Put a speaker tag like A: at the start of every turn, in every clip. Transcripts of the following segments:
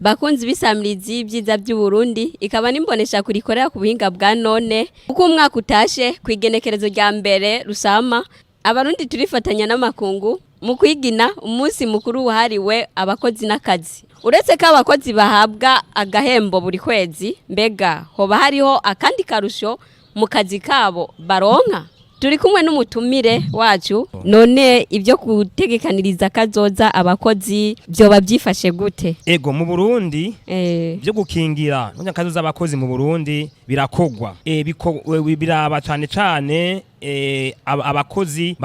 A: bakunzi bisamirizi byiza by'u Burundi ikaba nimbonesha kurikorera ku buhinga bwa none uko umwaka utashe kwigenekerezo rya mbere rusama abarundi turifatanya n'amakungu mu kwigina umunsi mukuru wahariwe abakozi n'akazi. Uretse ko abakozi bahabwa agahembo buri kwezi, mbega hoba hariho akandi karusho mu kazi kabo baronka? Turi kumwe n'umutumire wacu, none ibyo kutegekaniriza kazoza abakozi byoba byifashe gute?
B: Ego mu Burundi byo gukingira kazoza abakozi mu Burundi birakogwa. Biraba cyane abakozi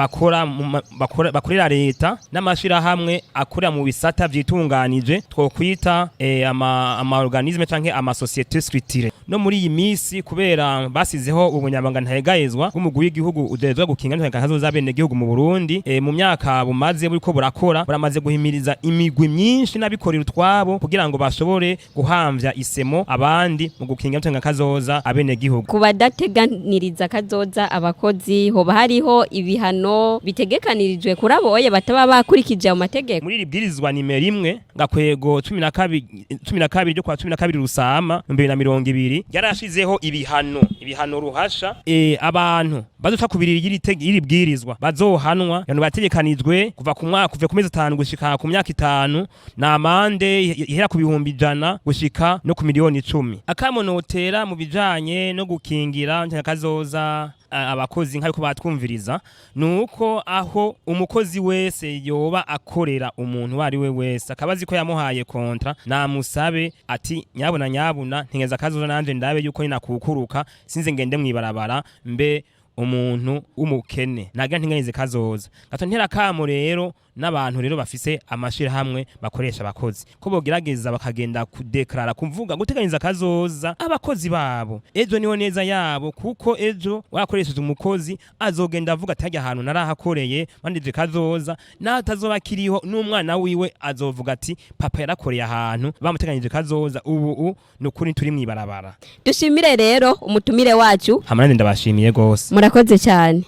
B: bakorera leta n'amashira hamwe akorera mu bisata byitunganije twokwita ama organisme canke ama société structurée. No muri iyi misi kubera basizeho ubunyabanga ntahegayezwa bw'umugwi w'igihugu ujejwe gukinga kazoza bene gihugu mu Burundi, mu myaka bumaze buriko burakora buramaze guhimiriza imigwi myinshi n'abikorera utwabo kugira ngo bashobore guhamvya isemo abandi mu gukinga kazoza abene gihugu.
A: Kubadateganiriza kazoza abakozi hoba hariho ibihano bitegekanirijwe kuri aboye bataba bakurikije mu mategeko.
B: Muri libwirizwa nimero 1 gakwego 12 ryo kwa 12 rusama 2020 yarashizeho ibihano ruhasha abantu bazoca kubirira iri bwirizwa bazohanwa yantu bategekanijwe kuva ku mezi 5 gushika ku myaka 5 na amande ihera ku bihumbi 100 gushika no ku miliyoni 10. Akamonotera mu bijanye no gukingira kazoza abakozi nk'uko batwumviriza nuko aho umukozi wese yoba akorera umuntu wari we wese akabazi ko yamuhaye kontra namusabe ati nyabuna ntigeza kazoza nanje ndabe yuko ninakukuruka sinze ngende mwibarabara mbe umuntu umukene naga ntinganize kazoza gato ntera kamo rero n'abantu rero bafise amashira hamwe bakoresha abakozi ko bogerageza bakagenda kudeklara kumvuga guteganiza kazoza abakozi babo ejo niho neza yabo kuko ejo wakoresheje umukozi azogenda avuga ati hajya ahantu narahakoreye bandije kazoza natazoba kiriho n'umwana wiwe azovuga ati papa yarakoreye ahantu bamuteganije kazoza ubu nukuri turi mwibarabara.
A: Dushimire rero umutumire wacu
B: hamanende ndabashimiye gose
A: murakoze cyane.